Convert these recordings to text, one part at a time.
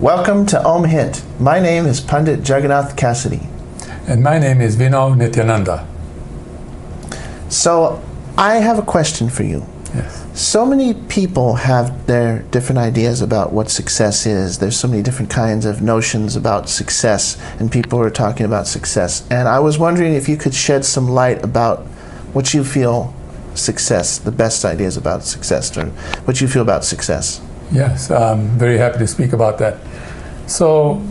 Welcome to Omhint. My name is Pandit Jagannath Cassidy. And my name is Vino Nityananda. So, I have a question for you. Yes. So many people have their different ideas about what success is. There's so many different kinds of notions about success, and people are talking about success. And I was wondering if you could shed some light about what you feel success, the best ideas about success, or what you feel about success. Yes, I'm very happy to speak about that. So,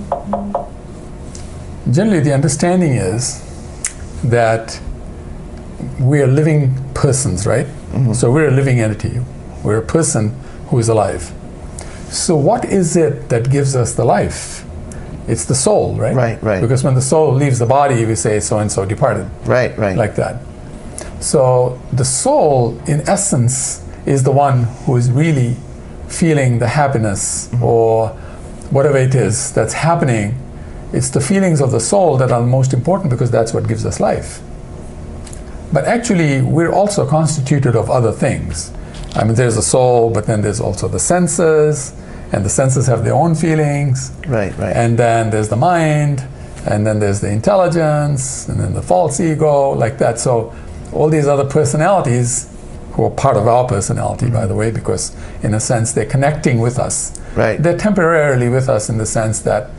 generally the understanding is that we are living persons, right? Mm-hmm. So we're a living entity. We're a person who is alive. So what is it that gives us the life? It's the soul, right? Right. Because when the soul leaves the body, we say so-and-so departed. Right. Like that. So the soul, in essence, is the one who is really feeling the happiness, mm-hmm. or whatever it is that's happening. It's the feelings of the soul that are most important, because that's what gives us life. But actually, we're also constituted of other things. I mean, there's the soul, but then there's also the senses, and the senses have their own feelings. Right. And then there's the mind, and then there's the intelligence, and then the false ego, like that. So all these other personalities, who are part of our personality, by the way, because in a sense they're connecting with us. Right. They're temporarily with us in the sense that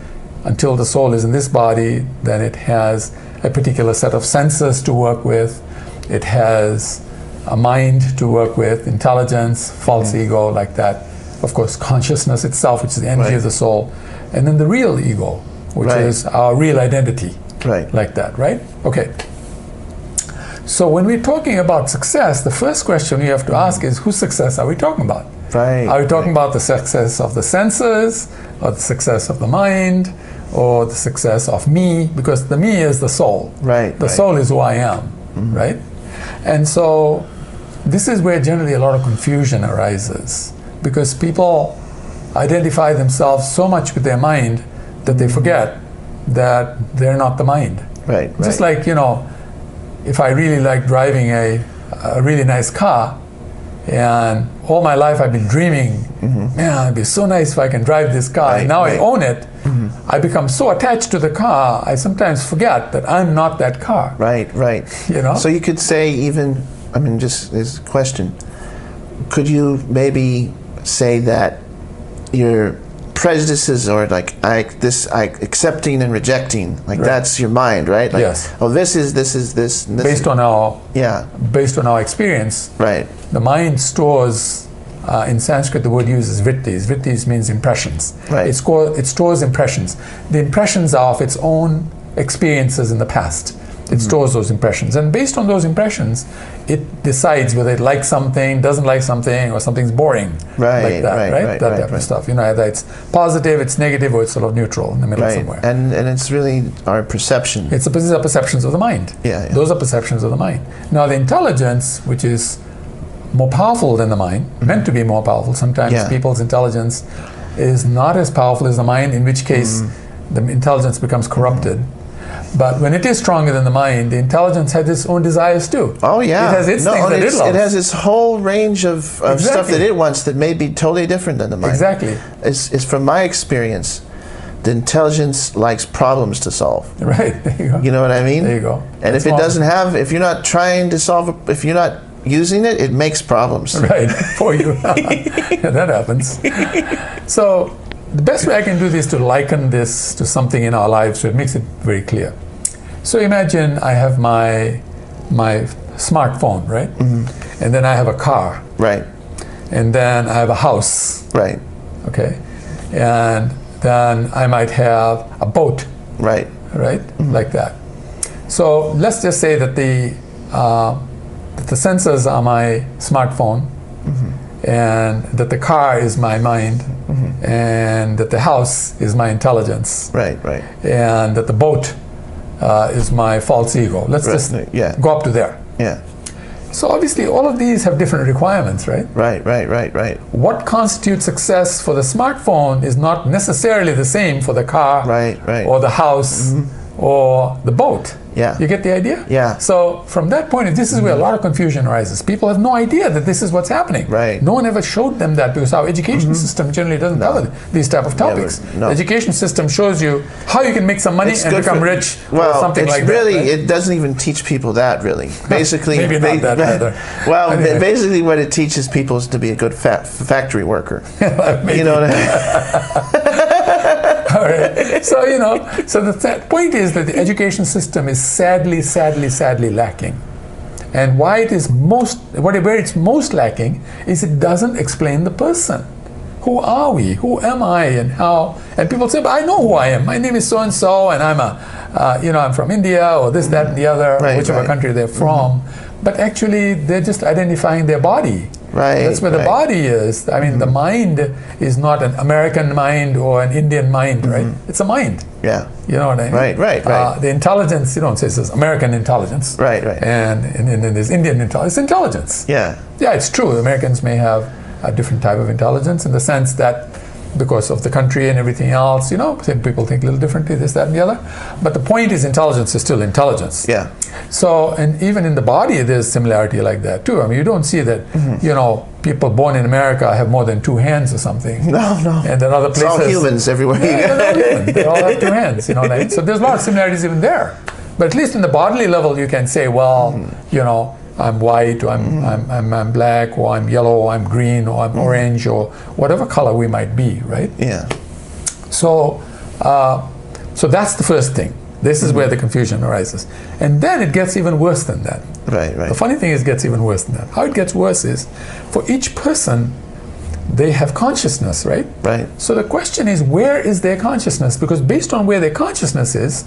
until the soul is in this body, then it has a particular set of senses to work with. It has a mind to work with, intelligence, false ego, like that. Of course, consciousness itself, which is the energy of the soul. And then the real ego, which is our real identity. Like that, right? Okay. So when we're talking about success, the first question we have to ask is, whose success are we talking about? Are we talking about the success of the senses, or the success of the mind, or the success of me? Because the me is the soul. The soul is who I am, mm-hmm. right? And so this is where generally a lot of confusion arises, because people identify themselves so much with their mind that they forget that they're not the mind. Just like, if I really like driving a really nice car, and all my life I've been dreaming, mm-hmm. man, it'd be so nice if I can drive this car. And now I own it, mm-hmm. I become so attached to the car, I sometimes forget that I'm not that car. So you could say even, just as a question, could you maybe say that your prejudices, or accepting and rejecting, that's your mind, right? Yes. Oh, this is this. Based on our experience, the mind stores. In Sanskrit, the word used is vrittis. Vrittis means impressions. It stores impressions. The impressions are of its own experiences in the past. It stores those impressions, and based on those impressions, it decides whether it likes something, doesn't like something, or something's boring. That type of stuff. Either it's positive, it's negative, or it's sort of neutral in the middle somewhere. And it's really our perception. These are perceptions of the mind. Those are perceptions of the mind. Now the intelligence, which is more powerful than the mind, meant to be more powerful. Sometimes people's intelligence is not as powerful as the mind, in which case the intelligence becomes corrupted. But when it is stronger than the mind, the intelligence has its own desires too. Oh yeah. It has its things that it loves. It has its whole range of stuff that it wants that may be totally different than the mind. It's from my experience, the intelligence likes problems to solve. There you go. You know what I mean? There you go. And if it doesn't have, if you're not trying to solve, if you're not using it, it makes problems. For you. That happens. So the best way I can do this is to liken this to something in our lives, so it makes it very clear. So imagine I have my smartphone, right? Mm-hmm. And then I have a car. And then I have a house. Okay. And then I might have a boat. Mm-hmm. Like that. So let's just say that the sensors are my smartphone, mm-hmm. and that the car is my mind, mm-hmm. and that the house is my intelligence, and that the boat is my false ego. Let's just go up to there. So obviously all of these have different requirements, right? What constitutes success for the smartphone is not necessarily the same for the car or the house, mm-hmm. or the boat. Yeah. You get the idea? Yeah. So from that point, this is where a lot of confusion arises. People have no idea that this is what's happening. Right. No one ever showed them that, because our education system generally doesn't cover these type of topics. No. The education system shows you how you can make some money and become rich, or something like that. Well, right? it doesn't even teach people that, really. Basically, Maybe not that either. Well, Anyway. basically what it teaches people is to be a good factory worker. Maybe. You know what I mean? All right. So, so the point is that the education system is sadly lacking. And why it is where it's most lacking is it doesn't explain the person. Who are we? Who am I? And how? And people say, but I know who I am. My name is so and so, and I'm I'm from India, or this, that, and the other, whichever country they're from. But actually, they're just identifying their body. Right. That's where the body is. I mean, the mind is not an American mind or an Indian mind, right? It's a mind. Yeah. You know what I mean? Right. The intelligence, you don't say it's American intelligence. Right. And then there's Indian intelligence. It's intelligence. Yeah. Yeah, it's true. Americans may have a different type of intelligence in the sense that because of the country and everything else, some people think a little differently, this, that, and the other. But the point is intelligence is still intelligence. Yeah. So, and even in the body, there's similarity like that too. I mean, you don't see that, people born in America have more than 2 hands or something. No. And then other places. It's all humans everywhere. They all have 2 hands, you know what I mean? So there's a lot of similarities even there. But at least in the bodily level, you can say, well, I'm white, or I'm black, or I'm yellow, or I'm green, or I'm orange, or whatever color we might be, right? Yeah. So, so that's the first thing. This is where the confusion arises. And then it gets even worse than that. Right. The funny thing is it gets even worse than that. How it gets worse is, for each person, they have consciousness, right? Right. So the question is, where is their consciousness? Because based on where their consciousness is,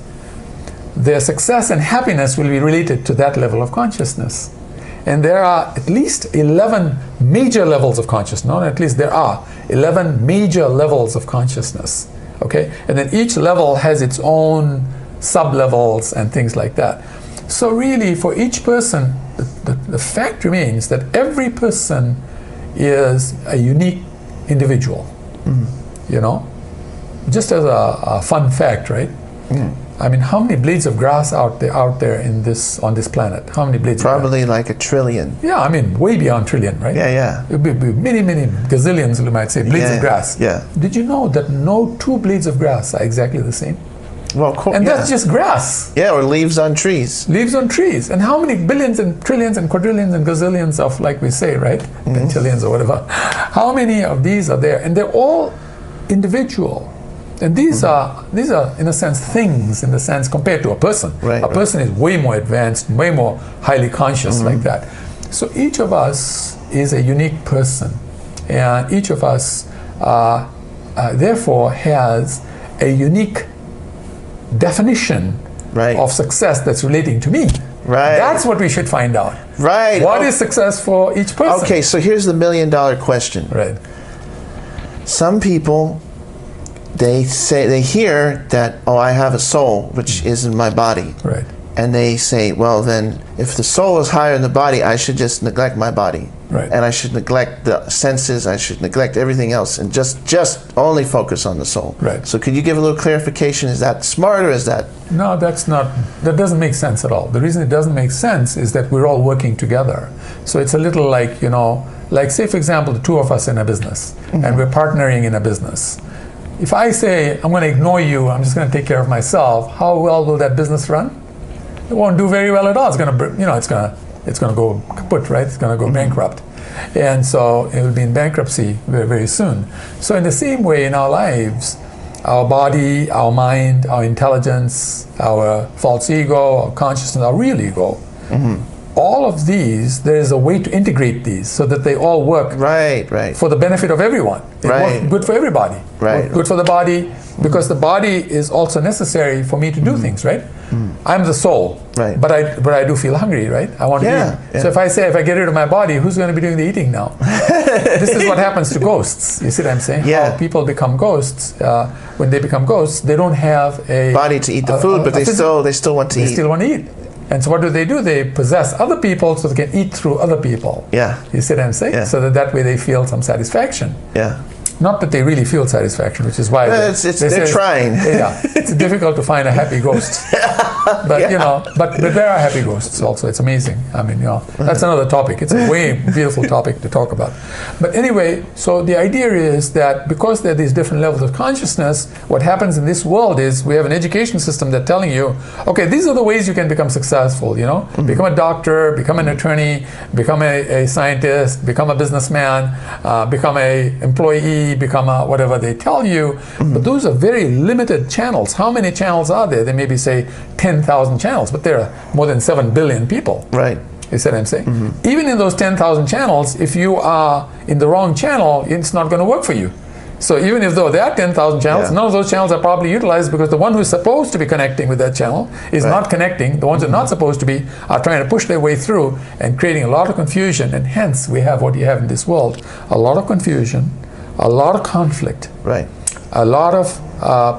their success and happiness will be related to that level of consciousness. And there are at least 11 major levels of consciousness. Not at least, there are 11 major levels of consciousness. Okay? And then each level has its own sub-levels and things like that. So really, for each person, the fact remains that every person is a unique individual. Just as a fun fact, right? I mean, how many blades of grass out there on this planet? How many blades? Probably like 1 trillion. Yeah, I mean, way beyond trillion, right? Yeah. It would be many gazillions, you might say, blades of grass. Yeah. Did you know that no 2 blades of grass are exactly the same? Well, and that's just grass. Yeah, or leaves on trees. Leaves on trees. And how many billions and trillions and quadrillions and gazillions of, like we say, right? Pentillions or whatever. How many of these are there? And they're all individual. And these are, in a sense, things, in the sense, compared to a person. A person is way more advanced, way more highly conscious like that. So each of us is a unique person. And each of us, therefore, has a unique definition of success that's relating to me. Right. That's what we should find out. Right. What is success for each person? Okay, so here's the $1 million question. Right. Some people, they hear that, oh, I have a soul, which is in my body. Right. And they say, well, then, if the soul is higher than the body, I should just neglect my body. Right. And I should neglect the senses, I should neglect everything else, and just only focus on the soul. Right. So could you give a little clarification? Is that smart, or is that... No, that doesn't make sense at all. The reason it doesn't make sense is that we're all working together. So it's a little like, like say, for example, the 2 of us in a business, and we're partnering in a business. If I say, I'm going to ignore you, I'm just going to take care of myself, how well will that business run? It won't do very well at all. It's going to, it's going to go kaput, right? It's going to go bankrupt. And so it will be in bankruptcy very, very soon. So in the same way, in our lives, our body, our mind, our intelligence, our false ego, our consciousness, our real ego, all of these, there is a way to integrate these so that they all work for the benefit of everyone. It works good for everybody. Good for the body, because the body is also necessary for me to do things, right? I'm the soul, but I do feel hungry, right? I want to eat. So if I get rid of my body, who's going to be doing the eating now? This is what happens to ghosts. You see what I'm saying? Yeah. How people become ghosts. When they become ghosts, they don't have a body to eat the food, but they still want to eat. They still want to eat. And so what do? They possess other people so they can eat through other people. Yeah. You see what I'm saying? Yeah. So that way they feel some satisfaction. Yeah. Not that they really feel satisfaction, which is why they're trying. Yeah, it's difficult to find a happy ghost. But you know, but there are happy ghosts also. It's amazing. I mean, you know, that's another topic. It's a way beautiful topic to talk about. But anyway, so the idea is that because there are these different levels of consciousness, what happens in this world is we have an education system that's telling you, okay, these are the ways you can become successful. You know, become a doctor, become an attorney, become a scientist, become a businessman, become a employee, become a whatever they tell you. But those are very limited channels. How many channels are there? There may be, say, 10,000 channels, but there are more than 7 billion people. Right. You see what I'm saying? Even in those 10,000 channels, if you are in the wrong channel, it's not going to work for you. So even if though there are 10,000 channels, none of those channels are properly utilized because the one who's supposed to be connecting with that channel is not connecting. The ones that are not supposed to be are trying to push their way through and creating a lot of confusion. And hence, we have what you have in this world: a lot of confusion, a lot of conflict, a lot of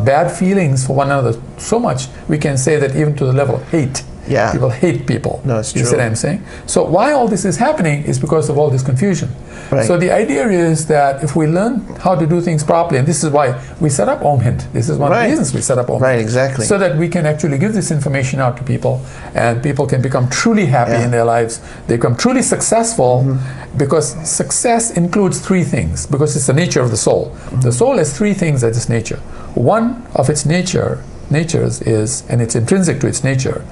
bad feelings for one another. So much we can say that even to the level of hate. Yeah. People hate people. No, it's true. You see what I'm saying? So why all this is happening is because of all this confusion. Right. So the idea is that if we learn how to do things properly, and this is why we set up Omhint. This is one of the reasons we set up Omhint. Right, exactly. So that we can actually give this information out to people, and people can become truly happy in their lives. They become truly successful, because success includes 3 things, because it's the nature of the soul. The soul has 3 things at its nature. One of its natures is, and it's intrinsic to its nature,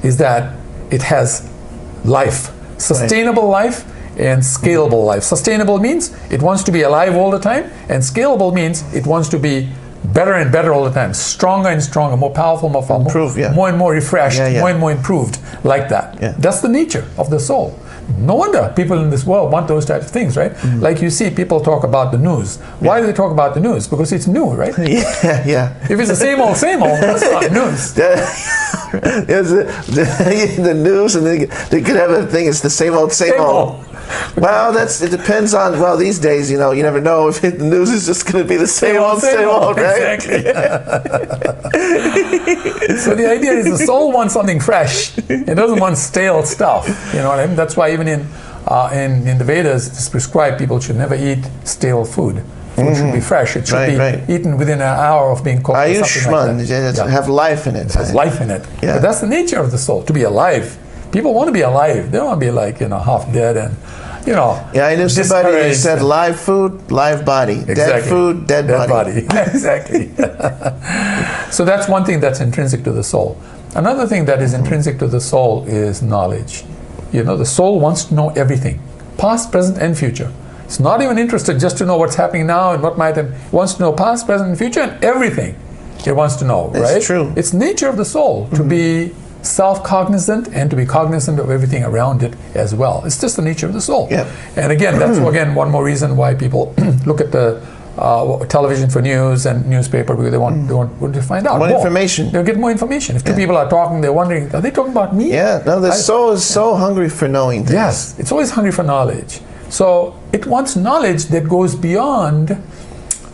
is that it has life, sustainable life and scalable life. Sustainable means it wants to be alive all the time, and scalable means it wants to be better and better all the time, stronger and stronger, more powerful, more more and more refreshed, more and more improved, like that. That's the nature of the soul. No wonder people in this world want those types of things, right? Like you see people talk about the news. Why do they talk about the news? Because it's new, right? If it's the same old, that's not news. The news, and they could have a thing, it's the same old. Well, it depends on, well, these days, you know, you never know if the news is just going to be the same old, right? Exactly. So the idea is the soul wants something fresh. It doesn't want stale stuff. You know what I mean? That's why even in the Vedas, it's prescribed people should never eat stale food. Food should be fresh. It should be eaten within an hour of being cooked. Ayushman, have life in it. It has life in it. But that's the nature of the soul, to be alive. People want to be alive. They don't want to be like, you know, half dead and, you know. Yeah, I knew somebody who said live food, live body. Dead food, dead body. Exactly. So that's one thing that's intrinsic to the soul. Another thing that is intrinsic to the soul is knowledge. You know, the soul wants to know everything, past, present, and future. It's not even interested just to know what's happening now and what might happen. It wants to know past, present, and future, and everything it wants to know, right? It's true. It's nature of the soul to be self-cognizant and to be cognizant of everything around it as well. It's just the nature of the soul. And again, that's again one more reason why people look at the television for news and newspaper, because they want to find out more information. They'll get more information. If 2 people are talking, they're wondering, are they talking about me? The soul is so hungry for knowing things. Yes, it's always hungry for knowledge. So it wants knowledge that goes beyond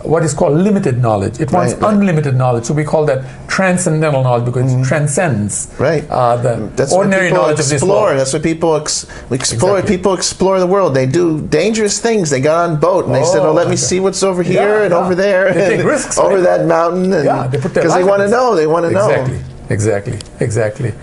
what is called limited knowledge. It wants unlimited knowledge. So we call that transcendental knowledge, because it transcends the ordinary knowledge of this world. That's what people explore. People explore the world. They do dangerous things. They got on a boat and they said, let me see what's over here and over there. They take risks. Over that mountain. Because they want to know. They want to know. Exactly.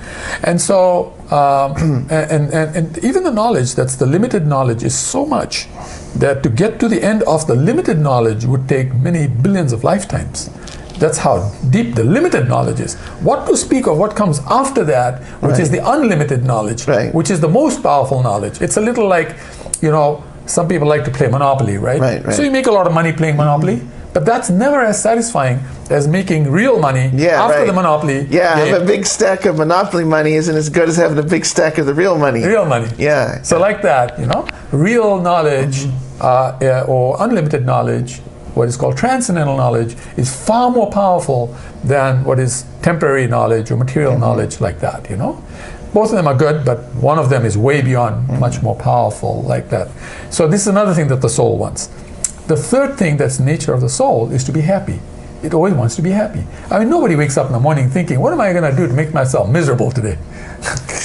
And so, and even the knowledge, that's the limited knowledge, is so much that to get to the end of the limited knowledge would take many billions of lifetimes. That's how deep the limited knowledge is. What to speak of what comes after that, which is the unlimited knowledge, which is the most powerful knowledge. It's a little like, you know, some people like to play Monopoly, right? So you make a lot of money playing Monopoly, but that's never as satisfying as making real money after the Monopoly. Have a big stack of Monopoly money isn't as good as having a big stack of the real money. So like that, you know, real knowledge or unlimited knowledge, what is called transcendental knowledge, is far more powerful than what is temporary knowledge or material knowledge, like that, you know. Both of them are good, but one of them is way beyond, much more powerful, like that. So this is another thing that the soul wants. The third thing that's the nature of the soul is to be happy. It always wants to be happy. I mean, nobody wakes up in the morning thinking, what am I going to do to make myself miserable today?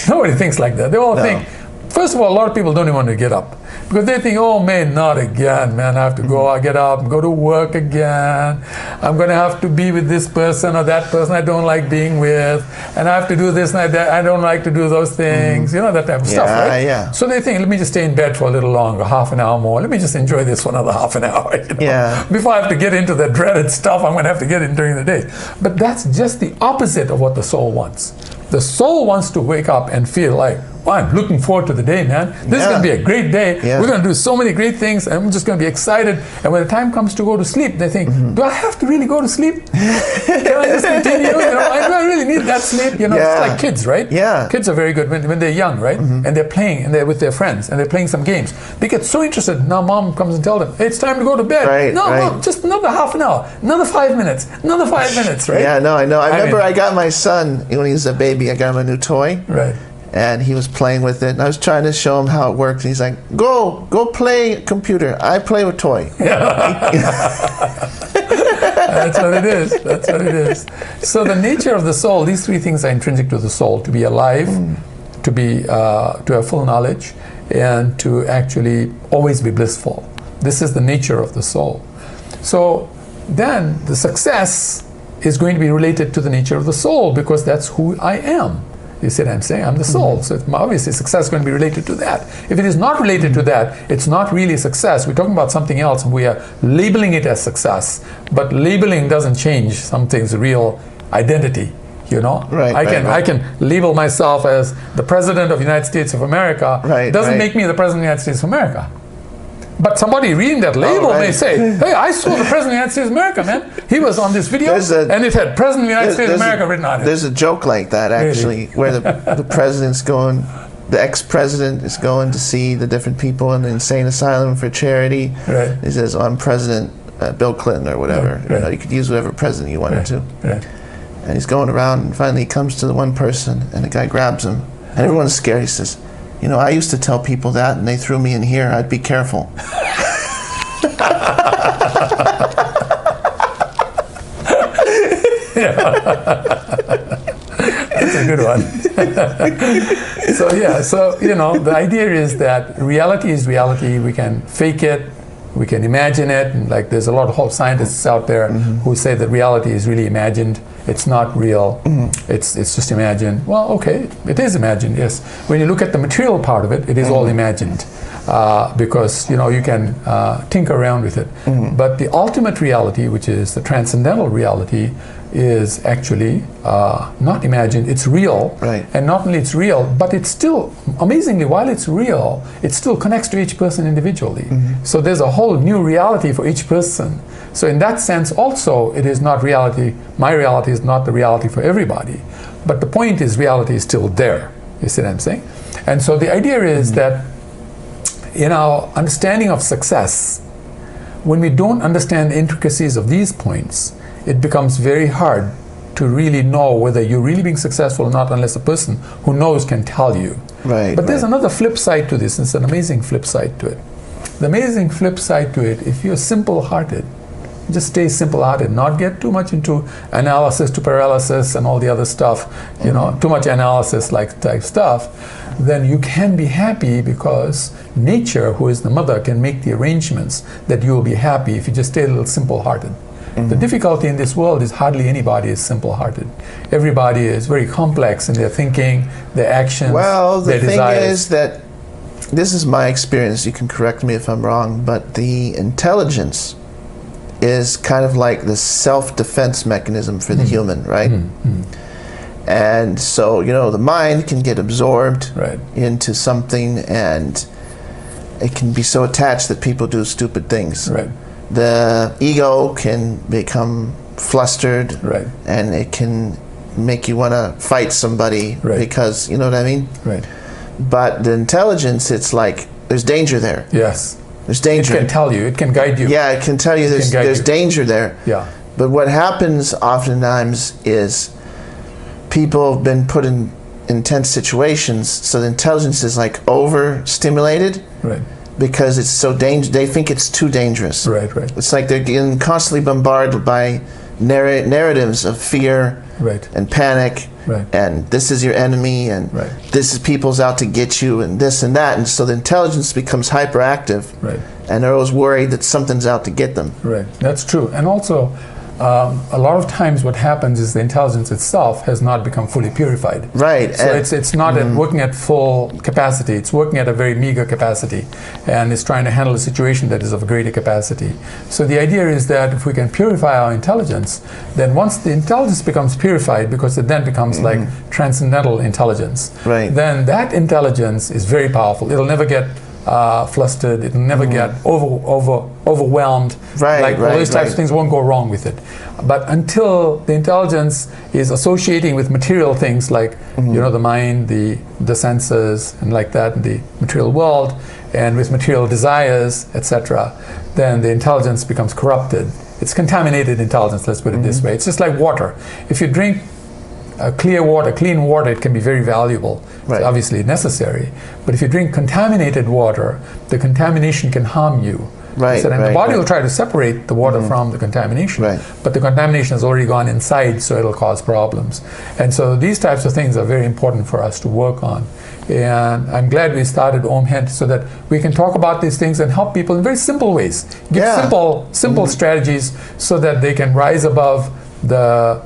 Nobody thinks like that. They all think, First of all, a lot of people don't even want to get up because they think, oh man, not again, man, I have to go, I get up and go to work again. I'm going to have to be with this person or that person I don't like being with, and I have to do this and that. I don't like to do those things, you know, that type of stuff, right? Yeah. So they think, let me just stay in bed for a little longer, half an hour more. Let me just enjoy this for another half an hour, you know? Yeah. Before I have to get into the dreaded stuff I'm going to have to get in during the day. But that's just the opposite of what the soul wants. The soul wants to wake up and feel like, well, I'm looking forward to the day, man. This is going to be a great day. Yeah. We're going to do so many great things, and I'm just going to be excited. And when the time comes to go to sleep, they think, do I have to really go to sleep? Can I just continue? You know, do I really need that sleep? You know, it's like kids, right? Yeah. Kids are very good when they're young, right? And they're playing, and they're with their friends, and they're playing some games. They get so interested. Now mom comes and tells them, hey, it's time to go to bed. Right, No, just another half an hour, another 5 minutes, another 5 minutes, right? Yeah, no, I know. I remember mean, I got my son, when he was a baby, I got him a new toy. Right. And he was playing with it. And I was trying to show him how it worked. And he's like, go play computer. I play with toy. That's what it is. That's what it is. So the nature of the soul, these three things are intrinsic to the soul: to be alive, to have full knowledge, and to actually always be blissful. This is the nature of the soul. So then the success is going to be related to the nature of the soul, because that's who I am. You see what I'm saying? I'm the soul. So obviously success is going to be related to that. If it is not related to that, it's not really success. We're talking about something else, and we are labeling it as success. But labeling doesn't change something's real identity. You know, I can label myself as the President of the United States of America. Right, doesn't make me the President of the United States of America. But somebody reading that label may say, hey, I saw the President of the United States of America, man. He was on this video, and it had President of the United States of America written on it. There's a joke like that, actually, where the president's going, the ex-president is going to see the different people in the insane asylum for charity. Right. He says, I'm President Bill Clinton or whatever. Right. You know, you could use whatever president you wanted to. Right. And he's going around, and finally he comes to the one person, and the guy grabs him. And everyone's scared. He says, you know, I used to tell people that, and they threw me in here. I'd be careful. That's a good one. So you know, the idea is that reality is reality. We can fake it, we can imagine it, and like there's a lot of scientists out there who say that reality is really imagined. It's not real. It's just imagined. Well, okay, it is imagined, yes. When you look at the material part of it, it is all imagined. Because, you know, you can tinker around with it. But the ultimate reality, which is the transcendental reality, is actually not imagined. It's real. Right. And not only it's real, but it's still, amazingly, while it's real, it still connects to each person individually. So there's a whole new reality for each person. So in that sense also, it is not reality. My reality is not the reality for everybody. But the point is, reality is still there. You see what I'm saying? And so the idea is that in our understanding of success, when we don't understand the intricacies of these points, it becomes very hard to really know whether you're really being successful or not, unless a person who knows can tell you. Right. But there's another flip side to this. It's an amazing flip side to it. The amazing flip side to it, if you're simple-hearted, just stay simple-hearted, not get too much into analysis to paralysis and all the other stuff, you know, too much analysis like type stuff, then you can be happy, because nature, who is the mother, can make the arrangements that you will be happy if you just stay a little simple-hearted. The difficulty in this world is hardly anybody is simple-hearted. Everybody is very complex in their thinking, their actions, their desires. Well, the thing is that, this is my experience, you can correct me if I'm wrong, but the intelligence is kind of like the self-defense mechanism for the human, right? And so, you know, the mind can get absorbed into something, and it can be so attached that people do stupid things. Right. The ego can become flustered, and it can make you want to fight somebody because, you know what I mean? Right. But the intelligence, it's like, there's danger there. Yes. There's danger. It can tell you. It can guide you. Yeah, it can tell you there's danger there. Yeah. But what happens oftentimes is people have been put in intense situations, so the intelligence is like overstimulated. Right. Because it's so dangerous. They think it's too dangerous. Right. It's like they're getting constantly bombarded by narratives of fear Right. and panic, Right. and this is your enemy, and Right. this is people's out to get you, and this and that, and so the intelligence becomes hyperactive, Right. and they're always worried that something's out to get them. Right, that's true. And also, a lot of times what happens is the intelligence itself has not become fully purified. Right. So it's not working at full capacity. It's working at a very meager capacity, and it's trying to handle a situation that is of a greater capacity. So the idea is that if we can purify our intelligence, then once the intelligence becomes purified, because it then becomes like transcendental intelligence, Right. then that intelligence is very powerful. It'll never get flustered. It'll never get overwhelmed. Right, Like all right, these types right. of things won't go wrong with it. But until the intelligence is associating with material things like the mind, the senses, and like that, in the material world, and with material desires, etc., then the intelligence becomes corrupted. It's contaminated intelligence. Let's put it this way. It's just like water. If you drink clean water, it can be very valuable. Right. It's obviously necessary. But if you drink contaminated water, the contamination can harm you. Right, And the right, body right. will try to separate the water from the contamination. Right. But the contamination has already gone inside, so it'll cause problems. And so these types of things are very important for us to work on. And I'm glad we started Omhint so that we can talk about these things and help people in very simple ways. Give Yeah. simple strategies so that they can rise above the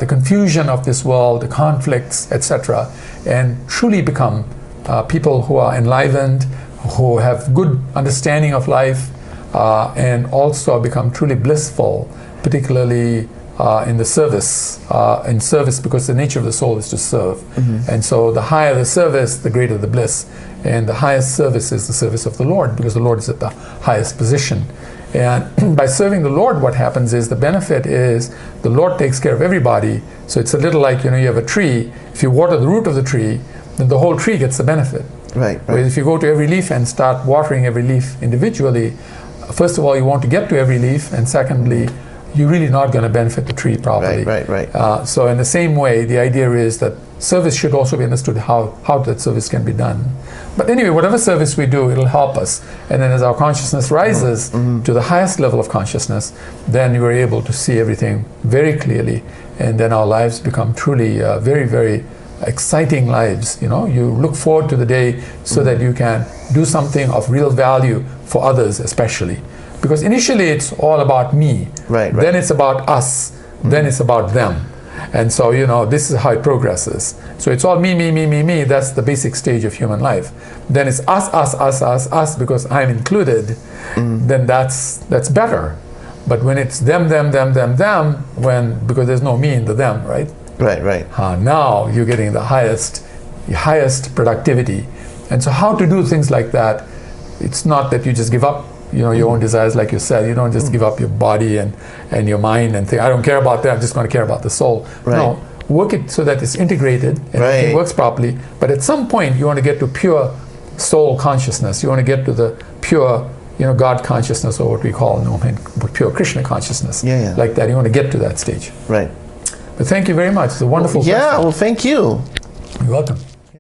confusion of this world, the conflicts, etc., and truly become people who are enlivened, who have good understanding of life, and also become truly blissful, particularly in the service, because the nature of the soul is to serve. And so the higher the service, the greater the bliss. And the highest service is the service of the Lord, because the Lord is at the highest position. And by serving the Lord, what happens is the benefit is the Lord takes care of everybody. So it's a little like, you have a tree. If you water the root of the tree, then the whole tree gets the benefit. Right. Whereas if you go to every leaf and start watering every leaf individually, first of all, you want to get to every leaf, and secondly, you're really not going to benefit the tree properly. Right. So in the same way, the idea is that service should also be understood how that service can be done. But anyway, whatever service we do, it'll help us. And then as our consciousness rises to the highest level of consciousness, then you are able to see everything very clearly. And then our lives become truly very, very exciting lives. You look forward to the day so that you can do something of real value for others, especially. Because initially it's all about me. Right. Then it's about us. Then it's about them. And so, this is how it progresses. So it's all me, me, me, me, me. That's the basic stage of human life. Then it's us, because I'm included. Then that's better. But when it's them, because there's no me in the them, right? Right. Now you're getting the highest productivity. And so how to do things like that, it's not that you just give up your own desires, like you said. You don't just give up your body and your mind and think, I don't care about that, I'm just going to care about the soul. Right. No, work it so that it's integrated and everything works properly. But at some point, you want to get to pure soul consciousness. You want to get to the pure, God consciousness, or what we call pure Krishna consciousness. Yeah. Like that. You want to get to that stage. Right. But thank you very much. It's a wonderful Yeah, question. well, thank you. You're welcome.